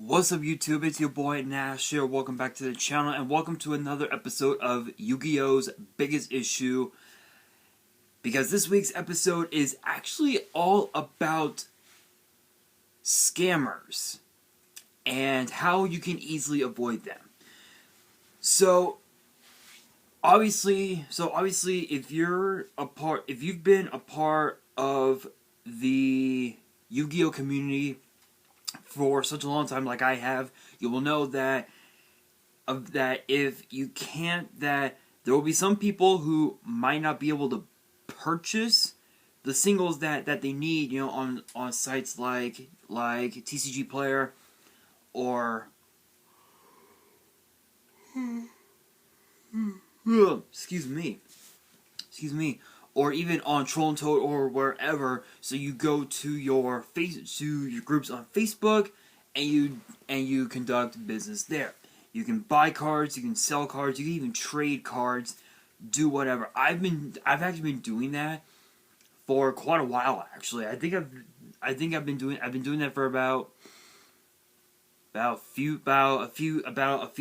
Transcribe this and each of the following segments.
What's up YouTube, it's your boy Nash here, welcome back to the channel and welcome to another episode of YuGiOh's Biggest Issue. Because this week's episode is actually all about scammers and how you can easily avoid them. So obviously if you've been a part of the YuGiOh community for such a long time like I have, you will know that if you can't, that there will be some people who might not be able to purchase the singles that they need, you know, on sites like TCG Player or excuse me, or even on Troll and Toad or wherever. So you go to your groups on Facebook and you conduct business there. You can buy cards, you can sell cards, you can even trade cards, do whatever. I've actually been doing that for quite a while actually. I think I've been doing that for about a few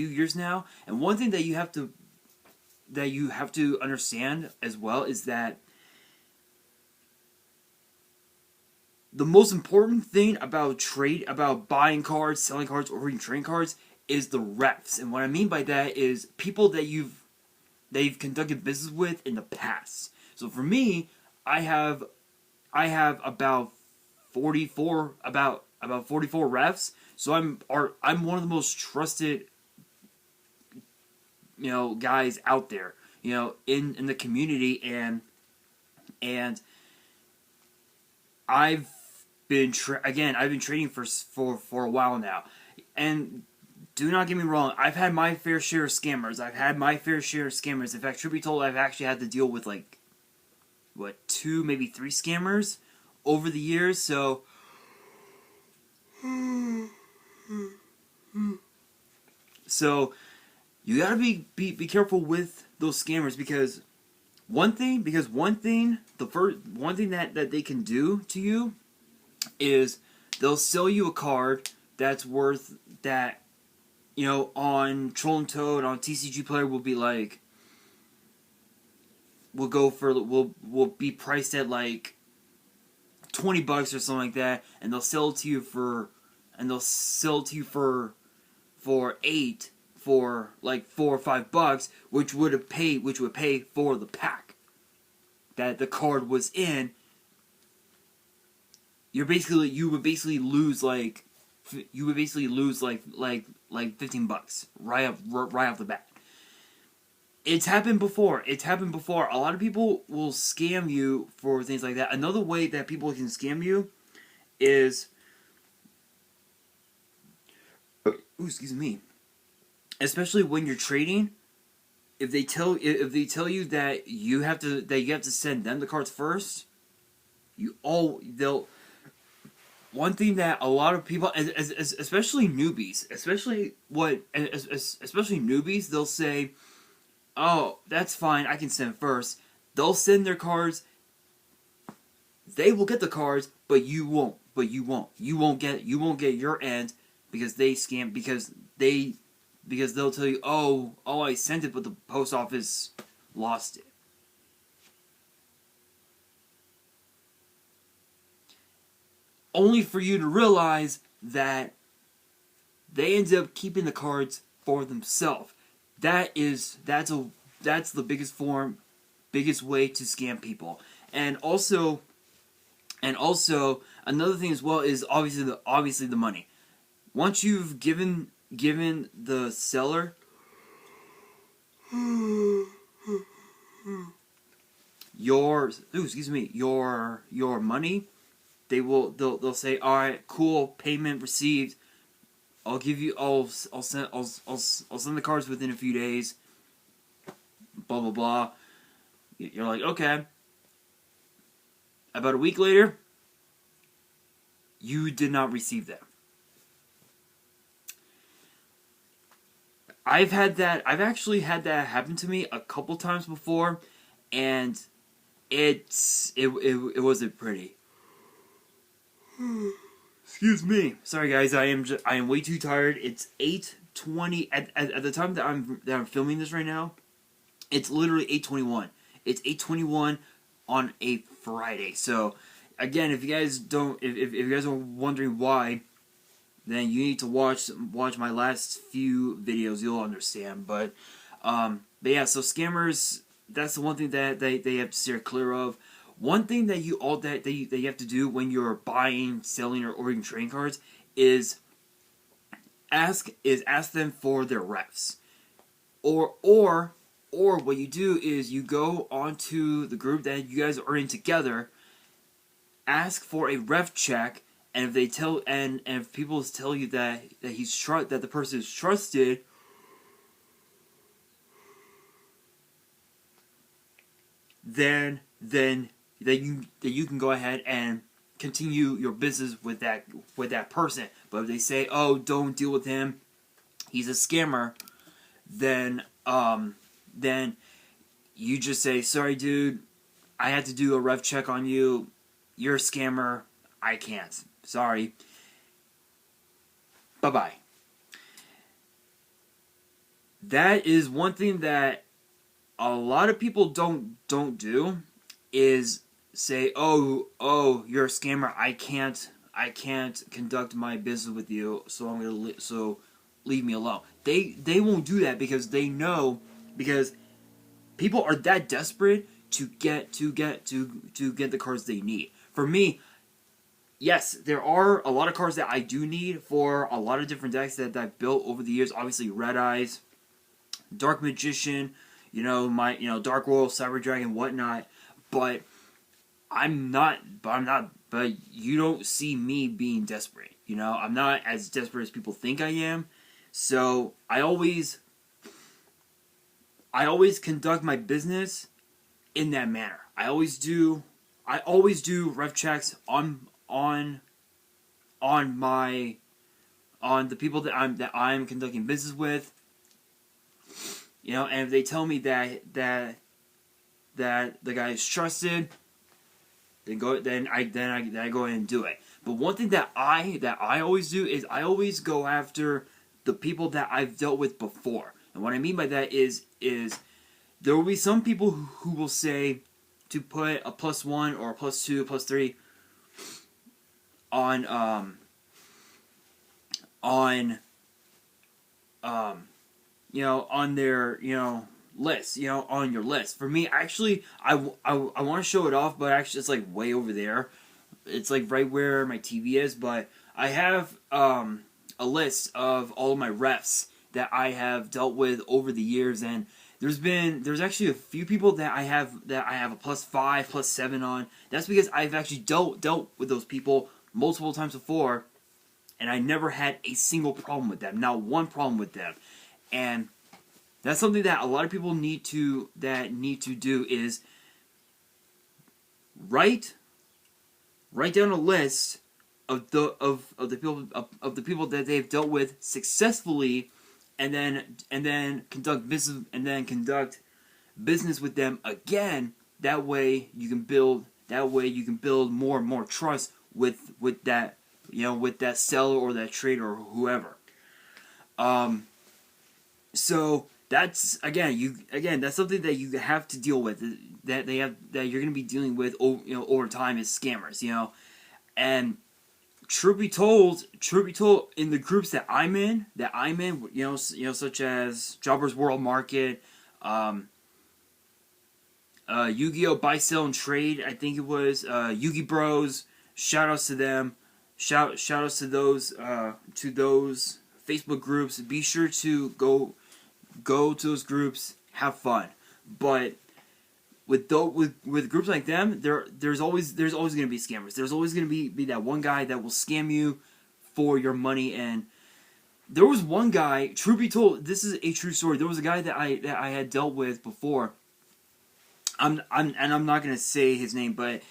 years now. And one thing that you have to understand as well is that the most important thing about buying cards, selling cards, or even trading cards is the refs. And what I mean by that is people that you've conducted business with in the past. So for me, I have about 44 refs. So I'm one of the most trusted, you know, guys out there, you know, in the community, and I've been trading for a while now. And do not get me wrong, I've had my fair share of scammers. In fact, truth be told, I've actually had to deal with like two, maybe three scammers over the years. So you gotta be careful with those scammers, because one thing that they can do to you is they'll sell you a card that's worth, that, you know, on Troll and Toad, on TCG Player will be priced at like $20 or something like that, and they'll sell it to you for $8 for like $4 or $5, which would pay for the pack that the card was in. You would basically lose like $15 right off the bat. It's happened before. A lot of people will scam you for things like that. Another way that people can scam you is, excuse me, especially when you're trading. If they tell you that you have to send them the cards first, one thing that a lot of people, especially newbies, they'll say, "Oh, that's fine, I can send first." They'll send their cards. They will get the cards, but you won't. You won't get your end, because they scam, because they'll tell you, "Oh, I sent it, but the post office lost it." Only for you to realize that they ended up keeping the cards for themselves. That's the biggest way to scam people. And also another thing as well is obviously the money. Once you've given the seller your money, they'll say, "All right, cool, payment received. I'll send the cards within a few days." Blah blah blah. You're like, okay. About a week later, you did not receive them. I've actually had that happen to me a couple times before, and it wasn't pretty. Excuse me. Sorry guys, I am way too tired. It's 8:20 at the time that I'm filming this right now. It's literally 8:21. It's 8:21 on a Friday. So again, if you guys don't if you guys are wondering why, then you need to watch my last few videos. You'll understand. But yeah, so scammers, that's the one thing that they have to steer clear of. One thing that you have to do when you're buying, selling, or ordering trading cards is ask them for their refs. Or what you do is you go onto the group that you guys are in together, ask for a ref check, and if they tell and if people tell you that the person is trusted, then you can go ahead and continue your business with that person. But if they say, "Oh, don't deal with him, he's a scammer," then you just say, "Sorry, dude, I had to do a ref check on you. You're a scammer. I can't. Sorry. Bye-bye." That is one thing that a lot of people don't do, is say, "Oh, you're a scammer. I can't conduct my business with you. So leave me alone." They won't do that because they know, because people are that desperate to get the cards they need. For me, yes, there are a lot of cards that I do need for a lot of different decks that I've built over the years. Obviously, Red Eyes, Dark Magician, Dark Royal, Cyber Dragon, whatnot. But But you don't see me being desperate. I'm not as desperate as people think I am. So I always conduct my business in that manner. I always do ref checks on the people that I'm conducting business with. And if they tell me that the guy is trusted, then I go ahead and do it. But one thing that I always do is I always go after the people that I've dealt with before. And what I mean by that is there will be some people who will say to put a +1 or a +2, +3 on their list, on your list. For me, actually, I want to show it off, but actually it's like way over there. It's like right where my TV is, but I have a list of all of my refs that I have dealt with over the years, and there's actually a few people that I have a +5, +7 on. That's because I've actually dealt with those people multiple times before, and I never had a single problem with them, not one problem with them. And that's something that a lot of people need to do, is write down a list of the people that they've dealt with successfly, and then conduct business with them again. That way you can build more and more trust with that seller or that trader or whoever. So that's that's something that you have to deal with, that you're going to be dealing with over time, is scammers. And truth be told, in the groups that I'm in, such as Jobbers World Market, YuGiOh Buy, Sell, and Trade, I think it was, Yugi Bros. Shout outs to them. Shout outs to those Facebook groups. Be sure to go to those groups, have fun. But with groups like them, there's always going to be scammers. There's always going to be that one guy that will scam you for your money. And there was one guy, truth be told, this is a true story. There was a guy that I had dealt with before. I'm not going to say his name, but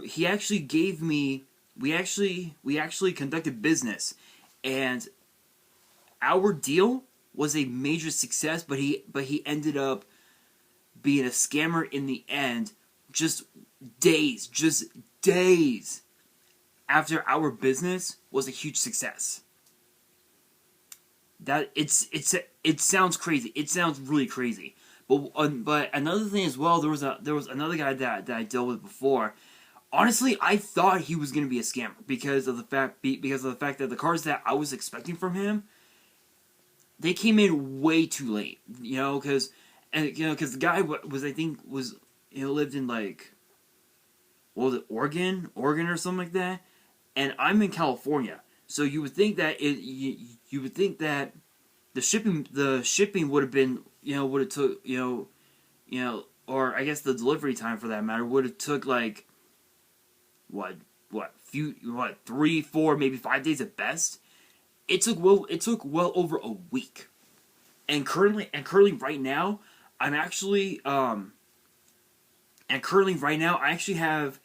he actually gave me. We actually conducted business, and our deal was a major success. But he ended up being a scammer in the end. Just days after our business was a huge success. That it sounds crazy. It sounds really crazy. But another thing as well, there was another guy that I dealt with before. Honestly, I thought he was going to be a scammer because of the fact that the cards that I was expecting from him, they came in way too late. Because the guy lived in like, what was it, Oregon or something like that, and I'm in California. So you would think that you would think that the shipping would have been would have took or I guess the delivery time for that matter would have took like what 3, 4, maybe 5 days at best. It took well over a week. And currently right now I actually have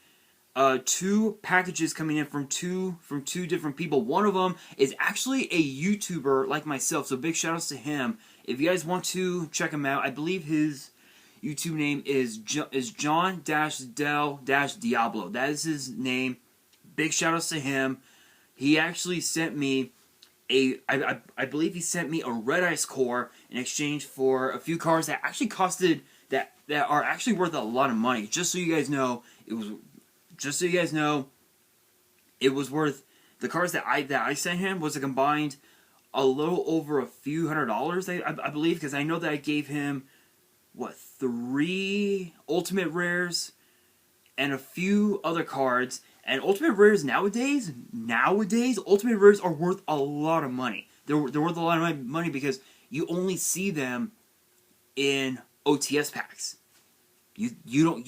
2 packages coming in from two different people. One of them is actually a YouTuber like myself, so big shout outs to him. If you guys want to check him out, I believe his YouTube name is John-Del-Diablo. That is his name. Big shout outs to him. He actually sent me I believe he sent me a red ice core in exchange for a few cards that actually costed that are actually worth a lot of money. Just so you guys know, it was worth, the cards that I sent him was a combined a little over a few $100s, I believe, because I know that I gave him 3 ultimate rares and a few other cards. And ultimate rares nowadays, ultimate rares are worth a lot of money. They're worth a lot of money because you only see them in OTS packs. You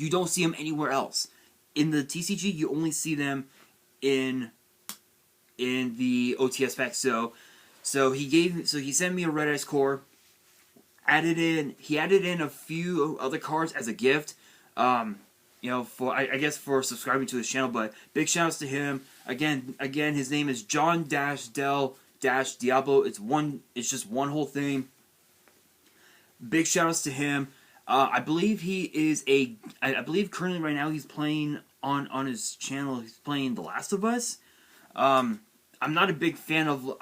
don't see them anywhere else. In the TCG, you only see them in the OTS pack. So he sent me a red ice core. He added in a few other cards as a gift. For I guess for subscribing to his channel. But big shout outs to him. Again, his name is John-Del-Diablo. It's just one whole thing. Big shout outs to him. I believe I believe currently right now he's playing on his channel. He's playing The Last of Us. I'm not a big fan of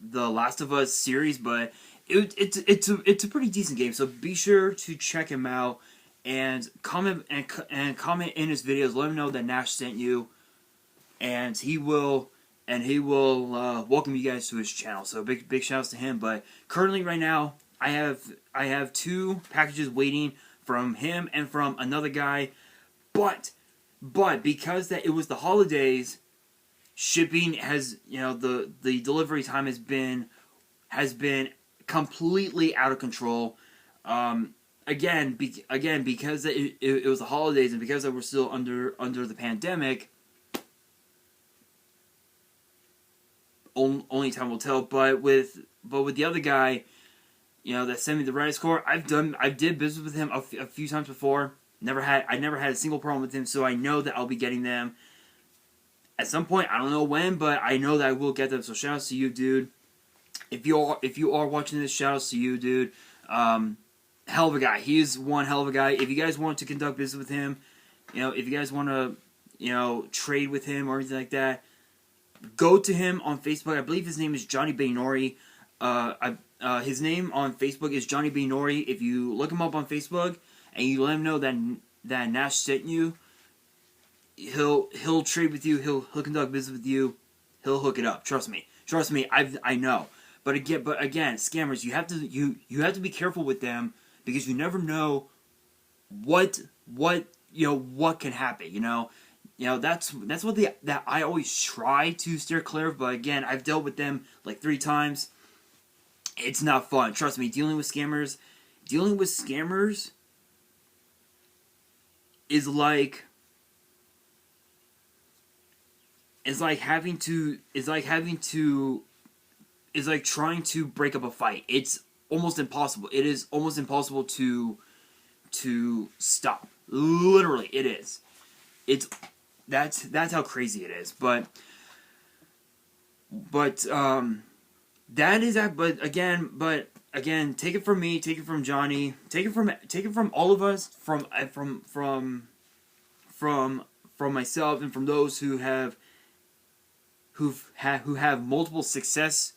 the Last of Us series, but it's a pretty decent game. So be sure to check him out and comment in his videos. Let him know that Nash sent you, and he will welcome you guys to his channel. So big shout outs to him. But currently right now I have 2 packages waiting from him and from another guy, but because that it was the holidays, shipping has the delivery time has been completely out of control. Again because it was the holidays and because we're still under the pandemic. Only time will tell. But with the other guy, that sent me the red ice core, I did business with him a few times before. I never had a single problem with him, so I know that I'll be getting them at some point. I don't know when, but I know that I will get them. So shout outs to you, dude. If you are watching this, shout outs to you, dude. Hell of a guy. He's one hell of a guy. If you guys want to conduct business with him, if you guys want to, trade with him or anything like that, go to him on Facebook. I believe his name is Johnny Baynori. His name on Facebook is Johnny Baynori. If you look him up on Facebook and you let him know that Nash sent you, he'll trade with you. He'll conduct business with you. He'll hook it up. Trust me. I know. But again, scammers. You have to be careful with them because you never know what can happen. That's what that I always try to steer clear of. But again, I've dealt with them like 3 times. It's not fun. Trust me. Dealing with scammers is like trying to break up a fight. It's almost impossible. It is almost impossible to stop. Literally, it is. That's how crazy it is. But that is that. But again, take it from me. Take it from Johnny. Take it from all of us. From from myself and from those who have multiple successful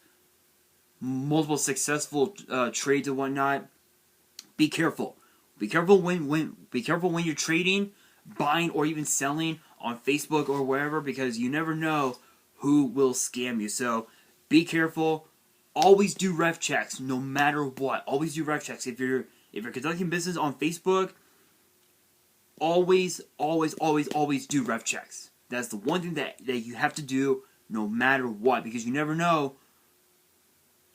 trades and whatnot. Be careful. Be careful when you're trading, buying, or even selling on Facebook or wherever, because you never know who will scam you. So be careful. Always do ref checks, no matter what. Always do ref checks. If you're conducting business on Facebook, always do ref checks. That's the one thing that you have to do, no matter what, because you never know.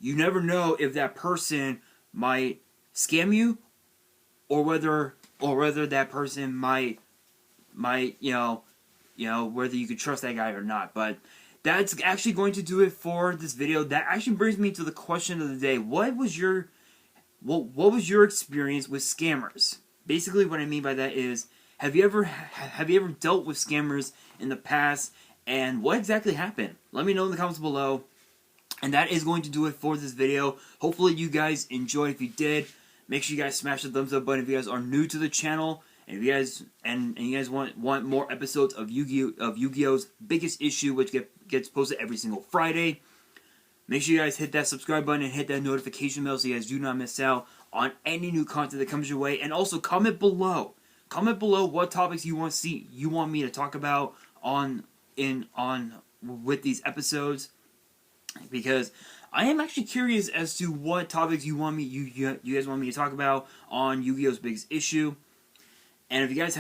You never know if that person might scam you, or whether that person might whether you could trust that guy or not. But that's actually going to do it for this video. That actually brings me to the question of the day. What was your experience with scammers? Basically, what I mean by that is, have you ever dealt with scammers in the past, and what exactly happened? Let me know in the comments below. And that is going to do it for this video. Hopefully you guys enjoyed. If you did, make sure you guys smash the thumbs up button if you guys are new to the channel. And if you guys you guys want more episodes of YuGiOh's Biggest Issue, which gets posted every single Friday, make sure you guys hit that subscribe button and hit that notification bell so you guys do not miss out on any new content that comes your way. And also comment below. Comment below what topics you want me to talk about with these episodes, because I am actually curious as to what topics you guys want me to talk about on YuGiOh's Biggest Issue. And if you guys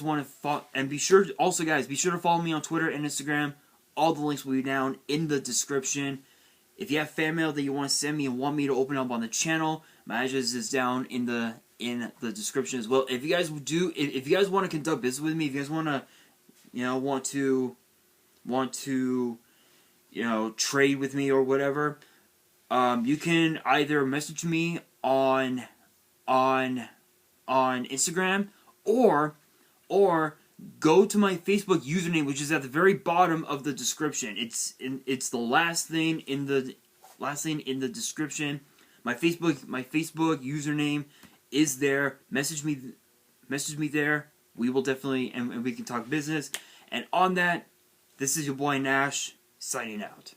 want to follow, and be sure to follow me on Twitter and Instagram. All the links will be down in the description. If you have fan mail that you want to send me and want me to open up on the channel, my address is down in the description as well. If you guys want to conduct business with me, if you guys want to trade with me or whatever, you can either message me on Instagram, or go to my Facebook username, which is at the very bottom of the description. It's the last thing in the description. My Facebook username is there. Message me there. We will definitely, and we can talk business. And on that, this is your boy Nash, signing out.